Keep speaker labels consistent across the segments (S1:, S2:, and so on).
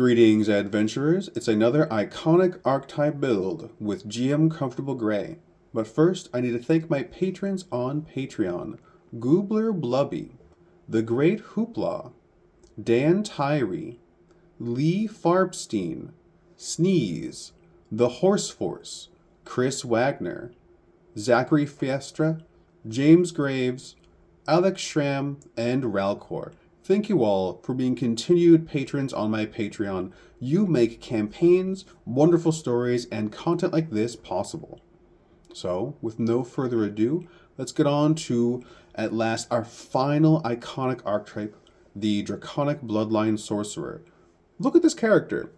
S1: Greetings, adventurers. It's another iconic archetype build with GM Comfortable Gray. But first, I need to thank my patrons on Patreon. Goobler Blubby, The Great Hoopla, Dan Tyree, Lee Farbstein, Sneeze, The Horse Force, Chris Wagner, Zachary Fiestra, James Graves, Alex Schramm, and Ralcor. Thank you all for being continued patrons on my Patreon. You make campaigns, wonderful stories, and content like this possible. So, with no further ado, let's get on to, at last, our final iconic archetype, the Draconic bloodline Sorcerer. Look at this character.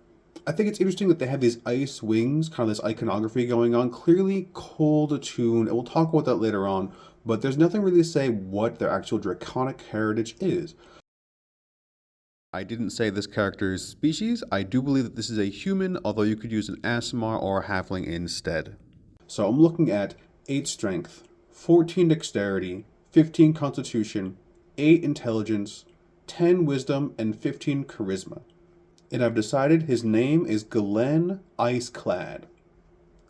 S1: I think it's interesting that they have these ice wings, kind of this iconography going on, clearly cold attuned, and we'll talk about that later on, but there's nothing really to say what their actual Draconic heritage is. I didn't say this character's species. I do believe that this is a human, although you could use an Aasimar or a halfling instead. So I'm looking at 8 strength, 14 dexterity, 15 constitution, 8 intelligence, 10 wisdom, and 15 charisma. And I've decided his name is Glenn Iceclad.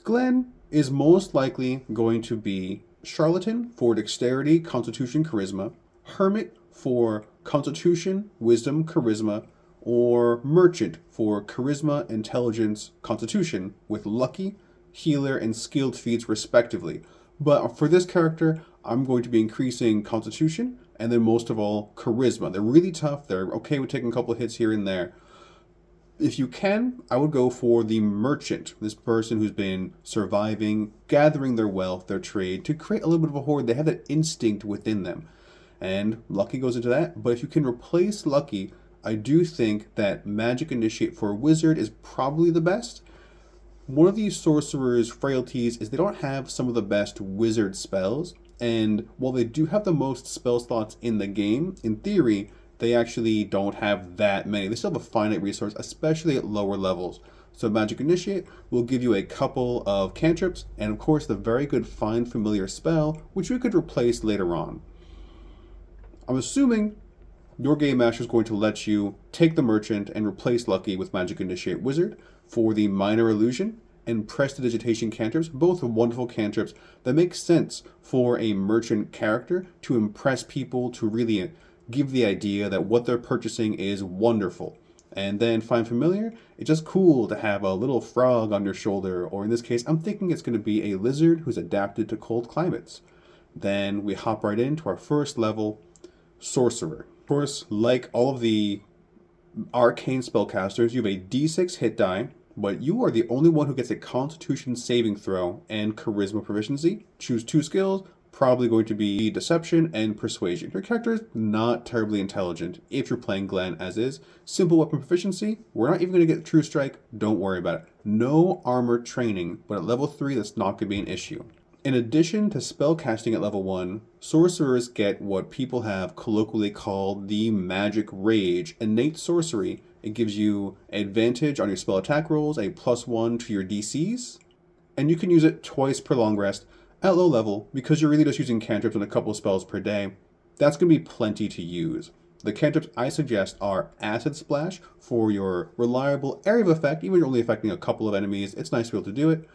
S1: Glenn is most likely going to be Charlatan for dexterity, constitution, charisma, Hermit for constitution, wisdom, charisma, or merchant for charisma, intelligence, constitution, with lucky, healer, and skilled feats respectively. But for this character, I'm going to be increasing constitution and then most of all charisma. They're really tough. They're okay with taking a couple of hits here and there. If you can, I would go for the merchant, this person who's been surviving, gathering their wealth, their trade, to create a little bit of a hoard. They have that instinct within them. And Lucky goes into that. But if you can replace Lucky, I do think that Magic Initiate for a wizard is probably the best. One of these sorcerers' frailties is they don't have some of the best wizard spells. And while they do have the most spell slots in the game, in theory, they actually don't have that many. They still have a finite resource, especially at lower levels. So Magic Initiate will give you a couple of cantrips, and of course the very good Find Familiar spell, which we could replace later on. I'm assuming your Game Master is going to let you take the Merchant and replace Lucky with Magic Initiate Wizard for the Minor Illusion and Prestidigitation cantrips, both wonderful cantrips that make sense for a Merchant character to impress people, to really give the idea that what they're purchasing is wonderful. And then Find Familiar, it's just cool to have a little frog on your shoulder, or in this case, I'm thinking it's going to be a lizard who's adapted to cold climates. Then we hop right into our first level, Sorcerer. Of course, like all of the arcane spellcasters, you have a d6 hit die, but you are the only one who gets a Constitution saving throw and Charisma proficiency. Choose 2 skills, probably going to be Deception and Persuasion. Your character is not terribly intelligent if you're playing Glenn as is. Simple weapon proficiency, we're not even going to get True Strike, don't worry about it. No armor training, but at level 3 that's not going to be an issue. In addition to spellcasting at level 1, sorcerers get what people have colloquially called the Magic Rage, innate sorcery. It gives you advantage on your spell attack rolls, a +1 to your DCs, and you can use it twice per long rest at low level because you're really just using cantrips and a couple of spells per day. That's going to be plenty to use. The cantrips I suggest are Acid Splash for your reliable area of effect, even if you're only affecting a couple of enemies, it's nice to be able to do it.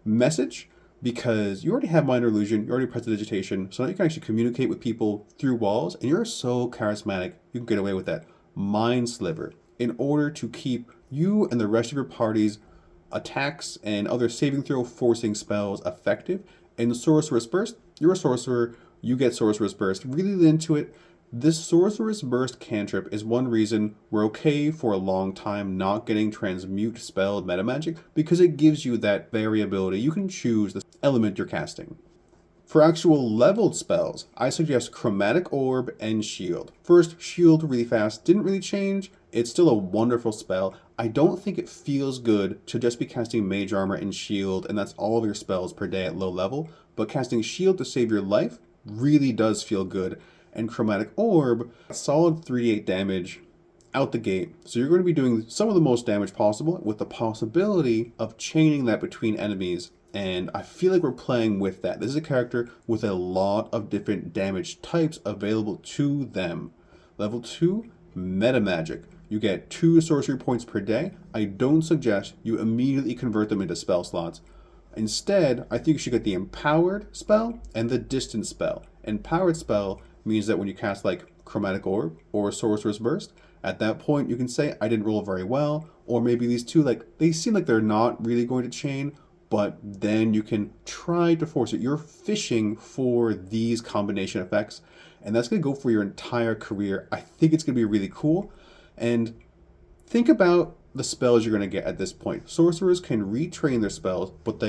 S1: Message, because you already have Minor Illusion, you already Prestidigitation, so now you can actually communicate with people through walls, and you're so charismatic, you can get away with that. Mind Sliver, in order to keep you and the rest of your party's attacks and other saving throw forcing spells effective. And Sorcerer's Burst, you're a sorcerer, you get Sorcerer's Burst. Really lean into it. This Sorcerer's Burst cantrip is one reason we're okay for a long time not getting Transmute spelled Metamagic, because it gives you that variability. You can choose the element you're casting. For actual leveled spells, I suggest Chromatic Orb and Shield. First, Shield really fast, didn't really change. It's still a wonderful spell. I don't think it feels good to just be casting Mage Armor and Shield, and that's all of your spells per day at low level, but casting Shield to save your life really does feel good. And Chromatic Orb, solid 3d8 damage out the gate. So you're going to be doing some of the most damage possible with the possibility of chaining that between enemies. And I feel like we're playing with that. This is a character with a lot of different damage types available to them. Level 2, Metamagic. You get 2 sorcery points per day. I don't suggest you immediately convert them into spell slots. Instead, I think you should get the Empowered spell and the Distance spell. Empowered spell means that when you cast like Chromatic Orb or Sorcerer's Burst, at that point you can say, I didn't roll very well, or maybe these two, like, they seem like they're not really going to chain, but then you can try to force it. You're fishing for these combination effects, and that's going to go for your entire career. I think it's going to be really cool. And think about the spells you're going to get at this point. Sorcerers can retrain their spells, but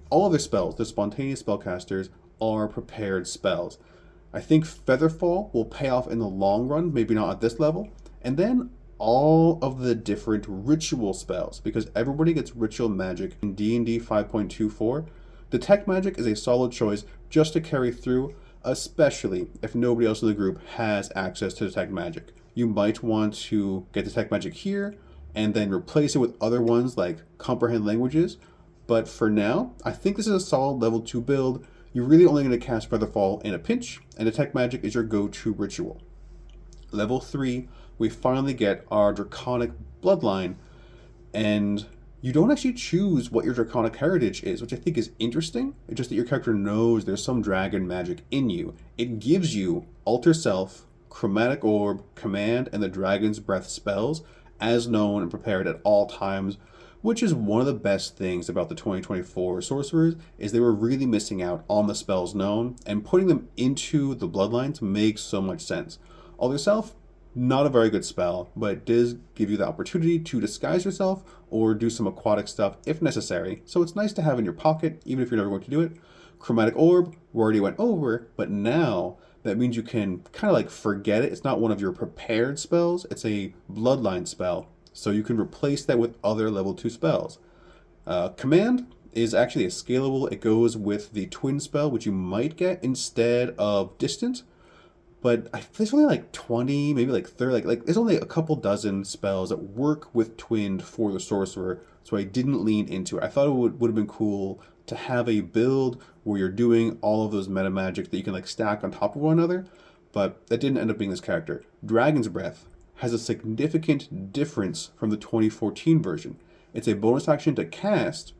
S1: all of their spells, the spontaneous spellcasters, are prepared spells. I think Featherfall will pay off in the long run, maybe not at this level. And then all of the different ritual spells, because everybody gets ritual magic in D&D 5.24. Detect Magic is a solid choice just to carry through, especially if nobody else in the group has access to Detect Magic. You might want to get Detect Magic here and then replace it with other ones like Comprehend Languages. But for now, I think this is a solid level 2 build. You're really only going to cast Featherfall in a pinch, and Detect Magic is your go-to ritual. Level 3, we finally get our Draconic bloodline, and you don't actually choose what your Draconic heritage is, which I think is interesting. It's just that your character knows there's some dragon magic in you. It gives you Alter Self, Chromatic Orb, Command, and the Dragon's Breath spells as known and prepared at all times, which is one of the best things about the 2024 Sorcerers, is they were really missing out on the spells known, and putting them into the bloodlines makes so much sense. Alter Self, not a very good spell, but it does give you the opportunity to disguise yourself or do some aquatic stuff if necessary, so it's nice to have in your pocket, even if you're never going to do it. Chromatic Orb, we already went over, but now that means you can kind of like forget it. It's not one of your prepared spells, it's a bloodline spell, so you can replace that with other level 2 spells. Command is actually a scalable, it goes with the twin spell, which you might get instead of Distant. But there's only like 20, maybe like 30, like there's only a couple dozen spells that work with Twinned for the Sorcerer, so I didn't lean into it. I thought it would have been cool to have a build where you're doing all of those meta magic that you can like stack on top of one another, but that didn't end up being this character. Dragon's Breath has a significant difference from the 2014 version. It's a bonus action to cast,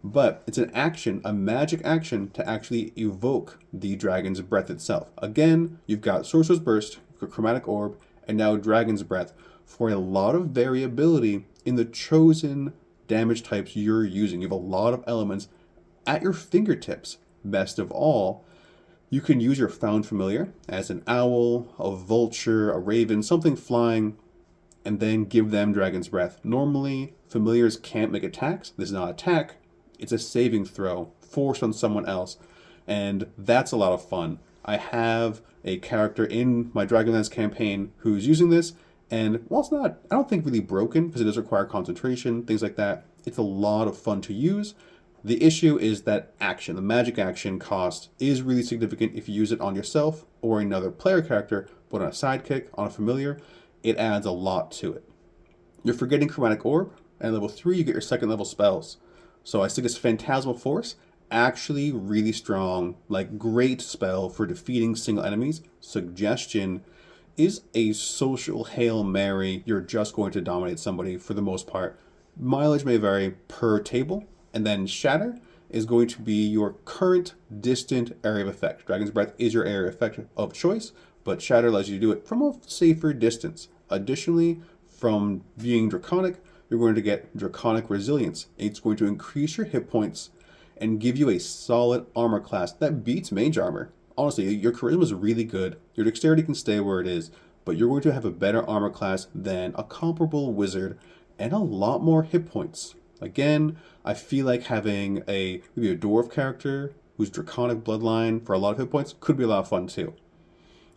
S1: but it's an action, a magic action, to actually evoke the Dragon's Breath itself. Again, you've got Sorcerer's Burst, Chromatic Orb, and now Dragon's Breath for a lot of variability in the chosen damage types you're using. You have a lot of elements at your fingertips. Best of all, you can use your Found Familiar as an owl, a vulture, a raven, something flying, and then give them Dragon's Breath. Normally, familiars can't make attacks. This is not attack. It's a saving throw forced on someone else, and that's a lot of fun. I have a character in my Dragonlance campaign who's using this, and while it's not, I don't think really broken, because it does require concentration, things like that, it's a lot of fun to use. The issue is that action, the magic action cost, is really significant if you use it on yourself or another player character, but on a sidekick, on a familiar, it adds a lot to it. You're forgetting Chromatic Orb, and level 3 you get your second level spells. So I think this Phantasmal Force, actually really strong, like great spell for defeating single enemies. Suggestion is a social Hail Mary. You're just going to dominate somebody for the most part. Mileage may vary per table. And then Shatter is going to be your current distant area of effect. Dragon's Breath is your area of effect of choice, but Shatter allows you to do it from a safer distance. Additionally, from being Draconic, you're going to get Draconic Resilience. It's going to increase your hit points and give you a solid armor class that beats Mage Armor. Honestly, your Charisma is really good. Your Dexterity can stay where it is, but you're going to have a better armor class than a comparable Wizard and a lot more hit points. Again, I feel like having maybe a Dwarf character who's Draconic Bloodline for a lot of hit points could be a lot of fun too.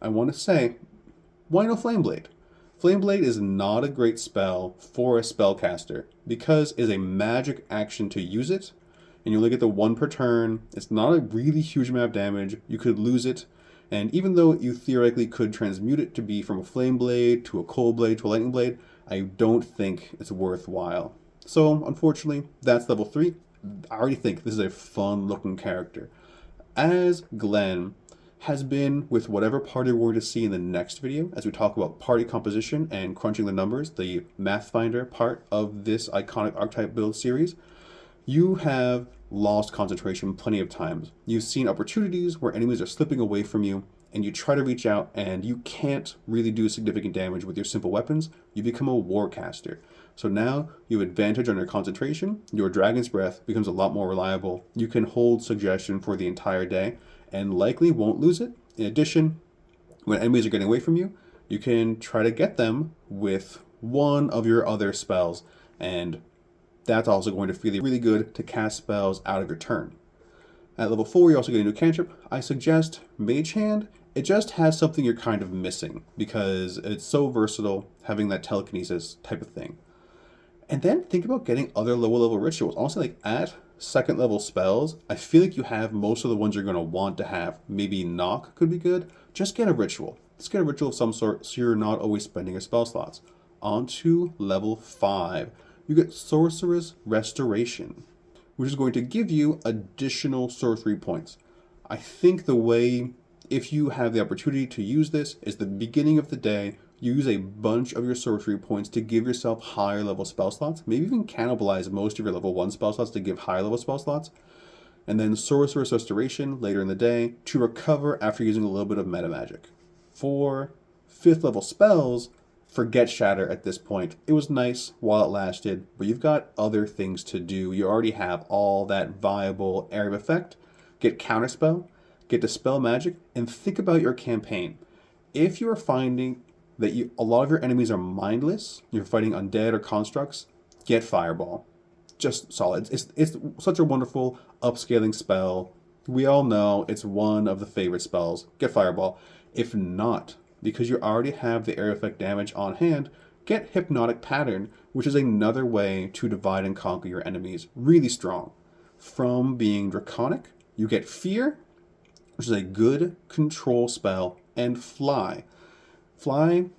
S1: I want to say, why no Flameblade? Flameblade is not a great spell for a spellcaster because it's a magic action to use it, and you only get the 1 per turn. It's not a really huge amount of damage. You could lose it, and even though you theoretically could transmute it to be from a Flameblade to a Cold Blade to a Lightning Blade, I don't think it's worthwhile. So, unfortunately, that's level 3. I already think this is a fun-looking character. As Glenn has been with whatever party we're going to see in the next video as we talk about party composition and crunching the numbers, the math finder part of this iconic archetype build series. You have lost concentration plenty of times. You've seen opportunities where enemies are slipping away from you, and you try to reach out and you can't really do significant damage with your simple weapons. You become a warcaster. So now you have advantage on your concentration. Your Dragon's Breath becomes a lot more reliable. You can hold suggestion for the entire day and likely won't lose it. In addition, when enemies are getting away from you, you can try to get them with one of your other spells, and that's also going to feel really good to cast spells out of your turn. At level 4, you also get a new cantrip. I suggest Mage Hand. It just has something you're kind of missing because it's so versatile, having that telekinesis type of thing. And then think about getting other lower level rituals. Honestly, like at second level spells, I feel like you have most of the ones you're going to want to have. Maybe Knock could be good. Just get a ritual. Just get a ritual of some sort so you're not always spending your spell slots. On to level 5. You get Sorcerer's Restoration, which is going to give you additional sorcery points. I think the way, if you have the opportunity to use this, is the beginning of the day, you use a bunch of your sorcery points to give yourself higher level spell slots, maybe even cannibalize most of your level 1 spell slots to give higher level spell slots, and then Sorcerer's Restoration later in the day to recover after using a little bit of Metamagic. For 5th level spells, forget Shatter at this point. It was nice while it lasted, but you've got other things to do. You already have all that viable area of effect. Get Counterspell, get Dispel Magic, and think about your campaign. If you are finding that a lot of your enemies are mindless, you're fighting undead or constructs, get Fireball. Just solid. It's such a wonderful upscaling spell. We all know it's one of the favorite spells. Get Fireball. If not, because you already have the area effect damage on hand, get Hypnotic Pattern, which is another way to divide and conquer your enemies. Really strong. From being Draconic, you get Fear, which is a good control spell, and Fly. Fly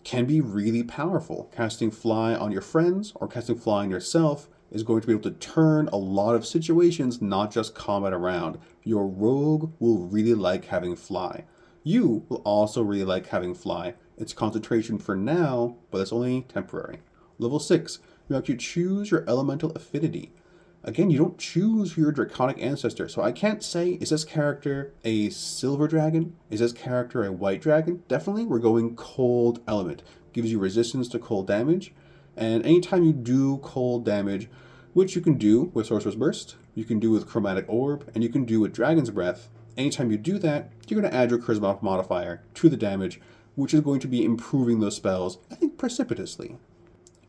S1: can be really powerful. Casting Fly on your friends or casting Fly on yourself is going to be able to turn a lot of situations, not just combat around. Your rogue will really like having Fly. You will also really like having Fly. It's concentration for now, but it's only temporary. Level 6, you actually choose your elemental affinity. Again, you don't choose your Draconic ancestor, so I can't say, is this character a silver dragon? Is this character a white dragon? Definitely, we're going cold element. Gives you resistance to cold damage, and anytime you do cold damage, which you can do with Sorcerer's Burst, you can do with Chromatic Orb, and you can do with Dragon's Breath, anytime you do that, you're going to add your Charisma modifier to the damage, which is going to be improving those spells, I think, precipitously.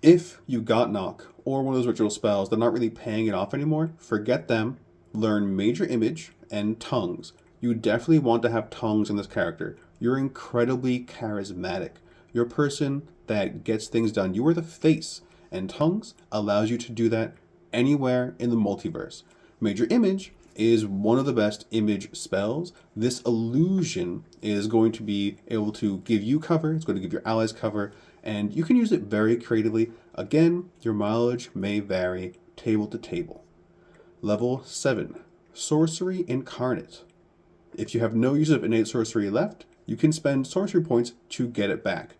S1: If you got Knock, or one of those ritual spells, they're not really paying it off anymore, forget them, learn Major Image and Tongues. You definitely want to have Tongues in this character. You're incredibly charismatic. You're a person that gets things done. You are the face, and Tongues allows you to do that anywhere in the multiverse. Major Image is one of the best image spells. This illusion is going to be able to give you cover, it's going to give your allies cover, and you can use it very creatively. Again, your mileage may vary table to table. Level 7, Sorcery Incarnate. If you have no use of innate sorcery left, you can spend sorcery points to get it back.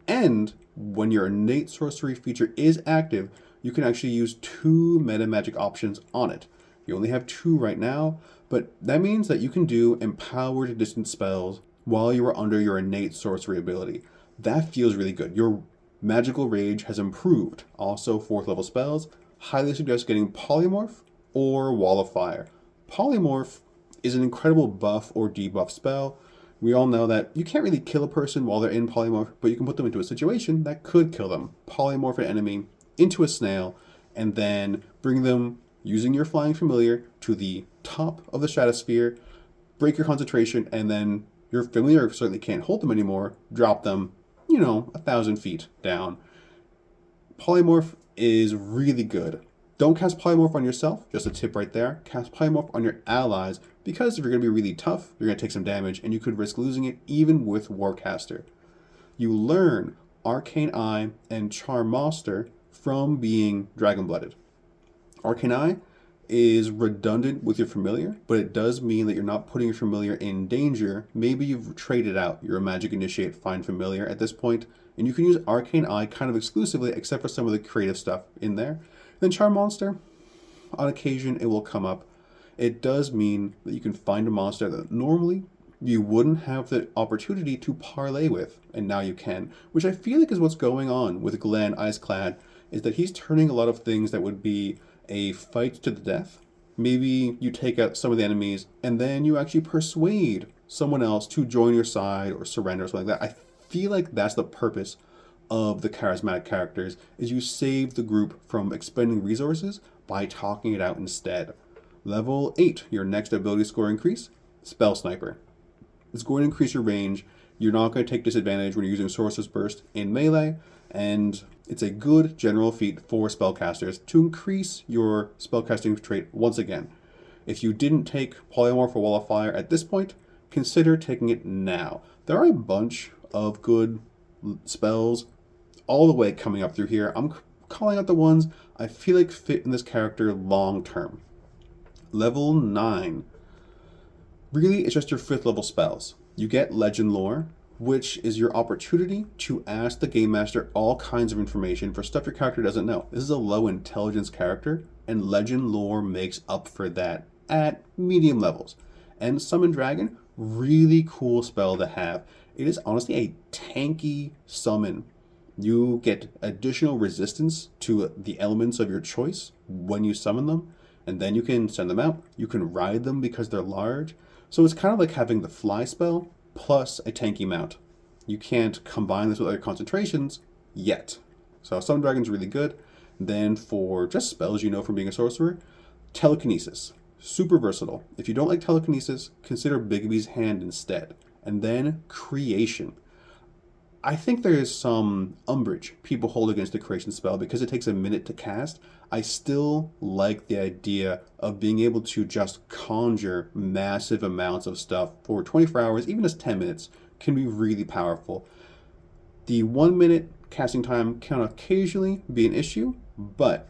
S1: And when your innate sorcery feature is active, you can actually use 2 Metamagic options on it. You only have 2 right now, but that means that you can do empowered distance spells while you are under your innate sorcery ability. That feels really good. Your magical rage has improved. Also, 4th level spells, highly suggest getting Polymorph or Wall of Fire. Polymorph is an incredible buff or debuff spell. We all know that you can't really kill a person while they're in Polymorph, but you can put them into a situation that could kill them. Polymorph an enemy into a snail, and then bring them, using your Flying Familiar, to the top of the stratosphere, break your concentration, and then your Familiar certainly can't hold them anymore, drop them, 1,000 feet down. Polymorph is really good. Don't cast Polymorph on yourself, just a tip right there. Cast Polymorph on your allies, because if you're going to be really tough, you're going to take some damage, and you could risk losing it even with Warcaster. You learn Arcane Eye and Charm Monster from being Dragon-Blooded. Arcane Eye is redundant with your familiar, but it does mean that you're not putting your familiar in danger. Maybe you've traded out your Magic Initiate Find Familiar at this point, and you can use Arcane Eye kind of exclusively, except for some of the creative stuff in there. Then Charm Monster, on occasion it will come up. It does mean that you can find a monster that normally you wouldn't have the opportunity to parlay with, and now you can, which I feel like is what's going on with Glenn Iceclad, is that he's turning a lot of things that would be a fight to the death. Maybe you take out some of the enemies, and then you actually persuade someone else to join your side or surrender or something like that. I feel like that's the purpose of the charismatic characters, is you save the group from expending resources by talking it out instead. Level 8, your next ability score increase, Spell Sniper. It's going to increase your range. You're not going to take disadvantage when you're using Sorcerer's Burst in melee, and it's a good general feat for spellcasters to increase your spellcasting trait once again. If you didn't take Polymorph or Wall of Fire at this point, consider taking it now. There are a bunch of good spells all the way coming up through here. I'm calling out the ones I feel like fit in this character long term. Level 9. Really, it's just your 5th level spells. You get Legend Lore, which is your opportunity to ask the Game Master all kinds of information for stuff your character doesn't know. This is a low intelligence character, and Legend Lore makes up for that at medium levels. And Summon Dragon, really cool spell to have. It is honestly a tanky summon. You get additional resistance to the elements of your choice when you summon them, and then you can send them out. You can ride them because they're large. So it's kind of like having the fly spell plus a tanky mount. You can't combine this with other concentrations yet. So Summon Dragon's really good. Then for just spells you know from being a sorcerer, Telekinesis. Super versatile. If you don't like Telekinesis, consider Bigby's Hand instead. And then Creation. I think there is some umbrage people hold against the Creation spell because it takes a minute to cast. I still like the idea of being able to just conjure massive amounts of stuff for 24 hours, even just 10 minutes, can be really powerful. The 1 minute casting time can occasionally be an issue, but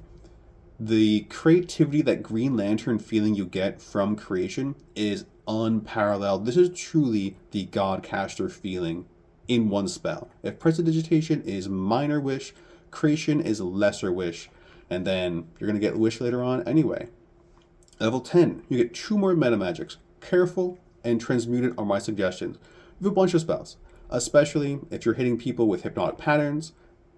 S1: the creativity, that Green Lantern feeling you get from Creation is unparalleled. This is truly the Godcaster feeling in one spell. If Prestidigitation is Minor Wish, Creation is Lesser Wish, and then you're going to get Wish later on anyway. Level 10, you get 2 more Metamagics. Careful and Transmuted are my suggestions. You have a bunch of spells, especially if you're hitting people with Hypnotic Patterns.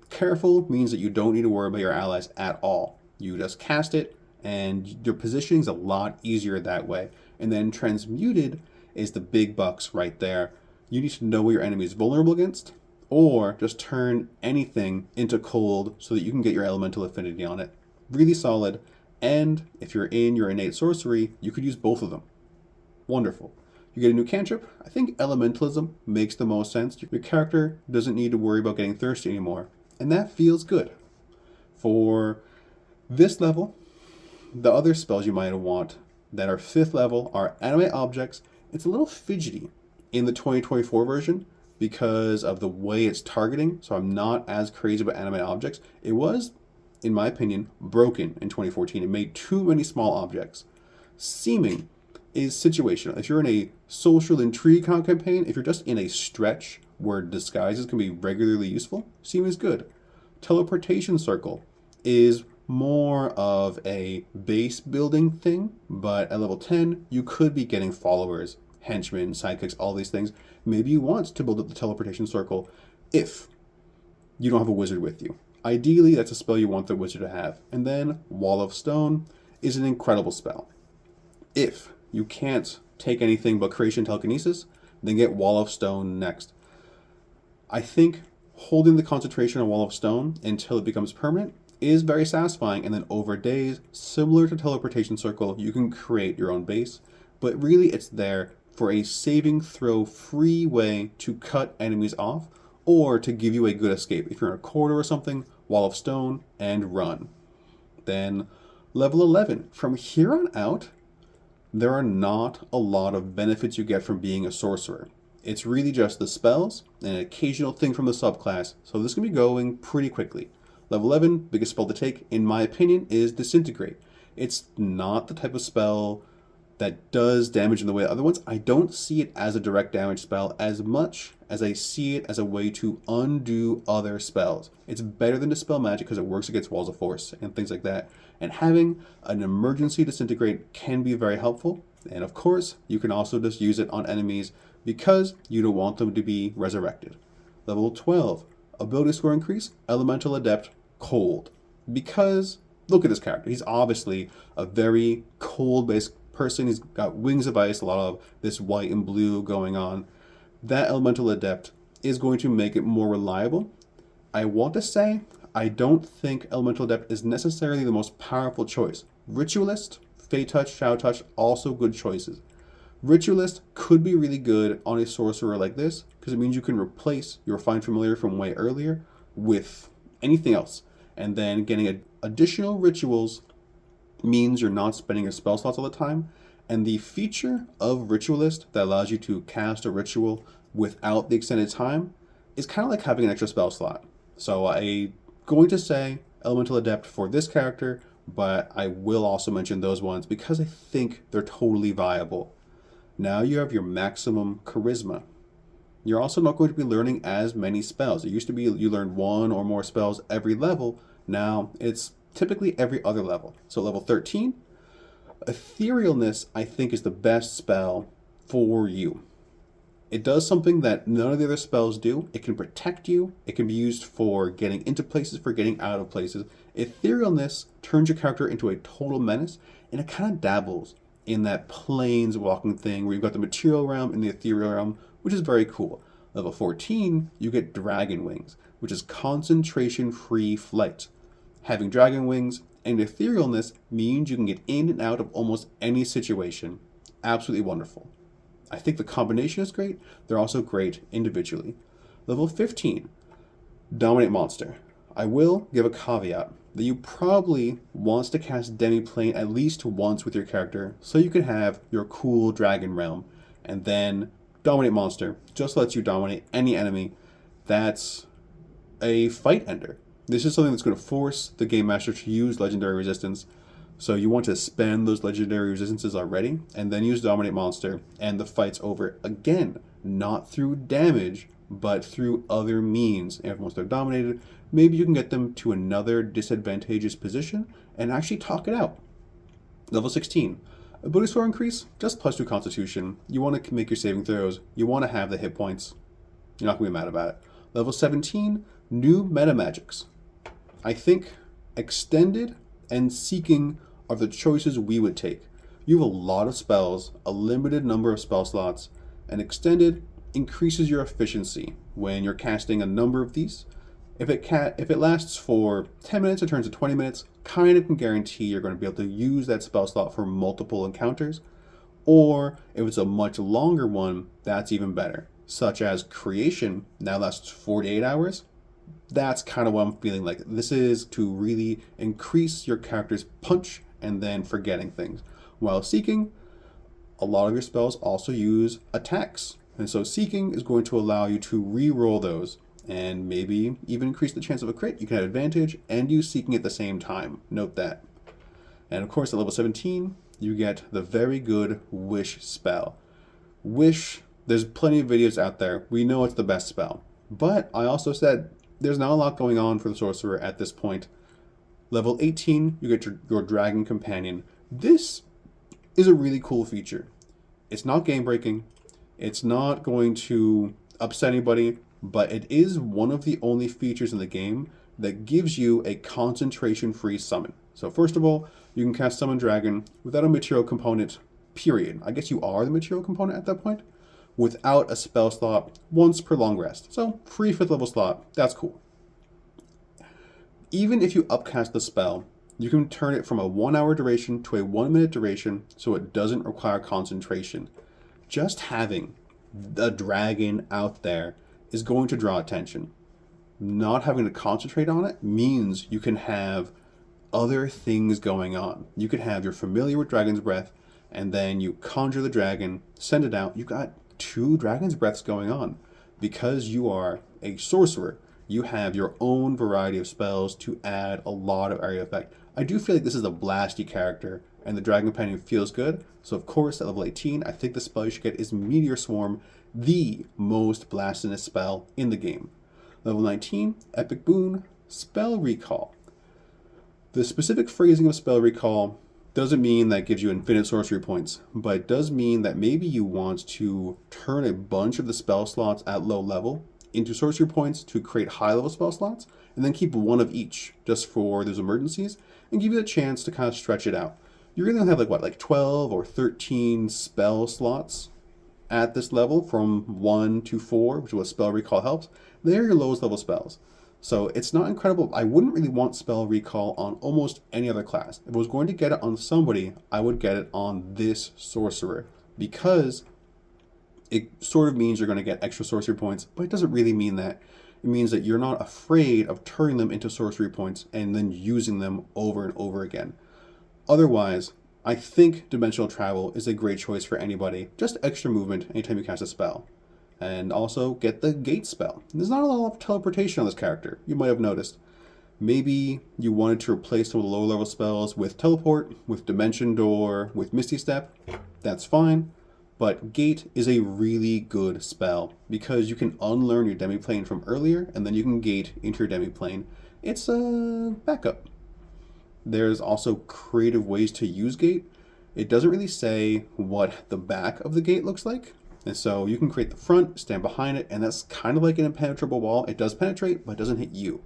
S1: Careful means that you don't need to worry about your allies at all. You just cast it, and your positioning is a lot easier that way. And then Transmuted is the big bucks right there. You need to know what your enemy is vulnerable against, or just turn anything into cold so that you can get your elemental affinity on it. Really solid, and if you're in your innate sorcery, you could use both of them. Wonderful. You get a new cantrip. I think Elementalism makes the most sense. Your character doesn't need to worry about getting thirsty anymore, and that feels good. For this level, the other spells you might want that are 5th level are Animate Objects. It's a little fidgety in the 2024 version because of the way it's targeting, so I'm not as crazy about Animate Objects. It was, in my opinion, broken in 2014. It made too many small objects. Seeming is situational. If you're in a social intrigue kind of campaign, if you're just in a stretch where disguises can be regularly useful, Seeming is good. Teleportation Circle is more of a base building thing, but at level 10, you could be getting followers, henchmen, sidekicks, all these things. Maybe you want to build up the Teleportation Circle if you don't have a wizard with you. Ideally, that's a spell you want the wizard to have. And then Wall of Stone is an incredible spell. If you can't take anything but Creation Telekinesis, then get Wall of Stone next. I think holding the concentration on Wall of Stone until it becomes permanent is very satisfying, and then over days, similar to Teleportation Circle, you can create your own base, but really it's there for a saving throw free way to cut enemies off or to give you a good escape. If you're in a corridor or something, Wall of Stone and run. Then level 11. From here on out, there are not a lot of benefits you get from being a sorcerer. It's really just the spells and an occasional thing from the subclass, so this can be going pretty quickly. Level 11, biggest spell to take, in my opinion, is Disintegrate. It's not the type of spell that does damage in the way of other ones. I don't see it as a direct damage spell as much as I see it as a way to undo other spells. It's better than Dispel Magic because it works against walls of force and things like that. And having an emergency disintegrate can be very helpful. And of course, you can also just use it on enemies because you don't want them to be resurrected. Level 12, ability score increase, Elemental Adept, Cold. Because look at this character. He's obviously a very cold-based person. He's got wings of ice, a lot of this white and blue going on. That Elemental Adept is going to make it more reliable. I want to say I don't think Elemental Adept is necessarily the most powerful choice. Ritualist, Fey Touch, Shadow Touch, also good choices. Ritualist could be really good on a sorcerer like this because it means you can replace your Find Familiar from way earlier with anything else. And then getting additional rituals means you're not spending your spell slots all the time. And the feature of Ritualist that allows you to cast a ritual without the extended time is kind of like having an extra spell slot. So I'm going to say Elemental Adept for this character, but I will also mention those ones because I think they're totally viable. Now you have your maximum charisma. You're also not going to be learning as many spells. It used to be you learned one or more spells every level. Now it's typically every other level. So level 13, Etherealness I think is the best spell for you. It does something that none of the other spells do. It can protect you. It can be used for getting into places, for getting out of places. Etherealness turns your character into a total menace, and it kind of dabbles in that planes walking thing where you've got the material realm and the ethereal realm, which is very cool. Level 14, you get Dragon Wings, which is concentration-free flight. Having Dragon Wings and Etherealness means you can get in and out of almost any situation. Absolutely wonderful. I think the combination is great. They're also great individually. Level 15, Dominate Monster. I will give a caveat that you probably want to cast Demiplane at least once with your character so you can have your cool Dragon Realm. And then Dominate Monster just lets you dominate any enemy that's a fight ender. This is something that's going to force the Game Master to use Legendary Resistance. So you want to spend those Legendary Resistances already, and then use Dominate Monster, and the fight's over again. Not through damage, but through other means. And once they're dominated, maybe you can get them to another disadvantageous position, and actually talk it out. Level 16. Ability score increase, just +2 Constitution. You want to make your saving throws. You want to have the hit points. You're not going to be mad about it. Level 17, new Metamagics. I think Extended and Seeking are the choices we would take. You have a lot of spells, a limited number of spell slots, and Extended increases your efficiency when you're casting a number of these. If it lasts for 10 minutes, it turns to 20 minutes, kind of can guarantee you're going to be able to use that spell slot for multiple encounters. Or if it's a much longer one, that's even better. Such as Creation now lasts 48 hours. That's kind of what I'm feeling like. This is to really increase your character's punch and then forgetting things. While Seeking, a lot of your spells also use attacks. And so Seeking is going to allow you to re-roll those and maybe even increase the chance of a crit. You can have advantage and use Seeking at the same time. Note that. And of course at level 17, you get the very good Wish spell. Wish, there's plenty of videos out there. We know it's the best spell. But I also said there's not a lot going on for the Sorcerer at this point. Level 18, you get your Dragon Companion. This is a really cool feature. It's not game breaking. It's not going to upset anybody, but it is one of the only features in the game that gives you a concentration-free summon. So first of all, you can cast Summon Dragon without a material component, period. I guess you are the material component at that point. Without a spell slot once per long rest. So free 5th level slot, that's cool. Even if you upcast the spell, you can turn it from a 1 hour duration to a 1 minute duration so it doesn't require concentration. Just having the dragon out there is going to draw attention. Not having to concentrate on it means you can have other things going on. You could have your familiar with Dragon's Breath, and then you conjure the dragon, send it out. You got 2 Dragon's Breaths going on. Because you are a sorcerer, you have your own variety of spells to add a lot of area effect. I do feel like this is a blasty character, and the Dragon Companion feels good, so of course at level 18, I think the spell you should get is Meteor Swarm, the most blastiness spell in the game. Level 19, Epic Boon, Spell Recall. The specific phrasing of Spell Recall doesn't mean that gives you infinite sorcery points, but it does mean that maybe you want to turn a bunch of the spell slots at low level into sorcery points to create high level spell slots, and then keep one of each just for those emergencies, and give you a chance to kind of stretch it out. You're going to have like 12 or 13 spell slots at this level from 1 to 4, which is what Spell Recall helps. They're your lowest level spells. So it's not incredible. I wouldn't really want Spell Recall on almost any other class. If I was going to get it on somebody, I would get it on this Sorcerer, because it sort of means you're going to get extra sorcery points, but it doesn't really mean that. It means that you're not afraid of turning them into sorcery points and then using them over and over again. Otherwise, I think Dimensional Travel is a great choice for anybody. Just extra movement anytime you cast a spell. And also get the Gate spell. There's not a lot of teleportation on this character, you might have noticed. Maybe you wanted to replace some of the lower level spells with Teleport, with Dimension Door, with Misty Step. That's fine. But Gate is a really good spell because you can unlearn your demiplane from earlier and then you can gate into your demiplane. It's a backup. There's also creative ways to use Gate. It doesn't really say what the back of the Gate looks like. And so you can create the front, stand behind it, and that's kind of like an impenetrable wall. It does penetrate, but it doesn't hit you.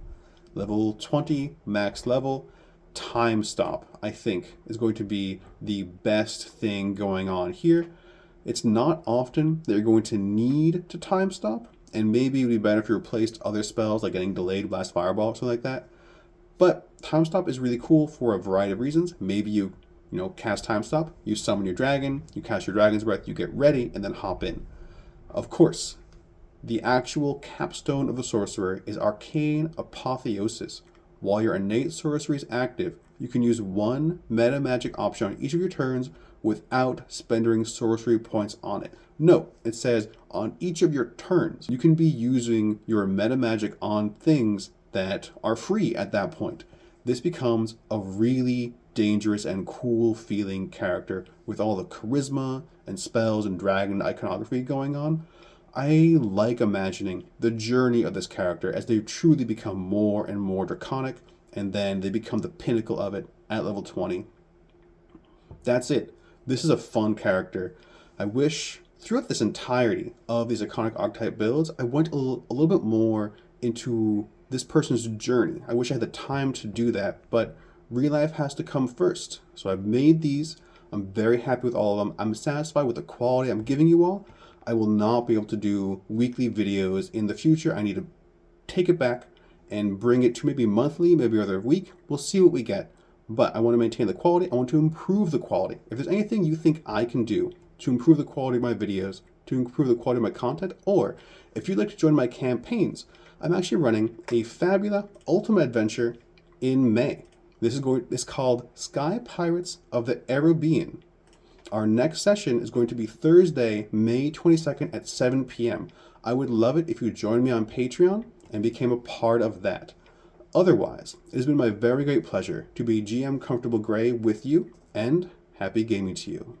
S1: Level 20, max level, Time Stop, I think, is going to be the best thing going on here. It's not often that you're going to need to time stop, and maybe it would be better if you replaced other spells like getting delayed blast fireball or something like that. But time stop is really cool for a variety of reasons. Maybe you cast time stop, you summon your dragon, you cast your dragon's breath, you get ready, and then hop in. Of course, the actual capstone of the sorcerer is Arcane Apotheosis. While your innate sorcery is active, you can use one Metamagic option on each of your turns without spending sorcery points on it. No, it says on each of your turns, you can be using your Metamagic on things that are free at that point. This becomes a really dangerous and cool feeling character with all the charisma and spells and dragon iconography going on. I like imagining the journey of this character as they truly become more and more draconic, and then they become the pinnacle of it at level 20. That's it. This is a fun character. I wish throughout this entirety of these iconic archetype builds, I went a little bit more into this person's journey. I wish I had the time to do that, but real life has to come first. So I've made these. I'm very happy with all of them. I'm satisfied with the quality I'm giving you all. I will not be able to do weekly videos in the future. I need to take it back and bring it to maybe monthly, maybe every other week. We'll see what we get. But I want to maintain the quality. I want to improve the quality. If there's anything you think I can do to improve the quality of my videos, to improve the quality of my content, or if you'd like to join my campaigns, I'm actually running a fabulous ultimate adventure in May. It's called Sky Pirates of the Arabian. Our next session is going to be Thursday, May 22nd at 7 p.m. I would love it if you joined me on Patreon and became a part of that. Otherwise, it has been my very great pleasure to be GM Comfortable Gray with you, and happy gaming to you.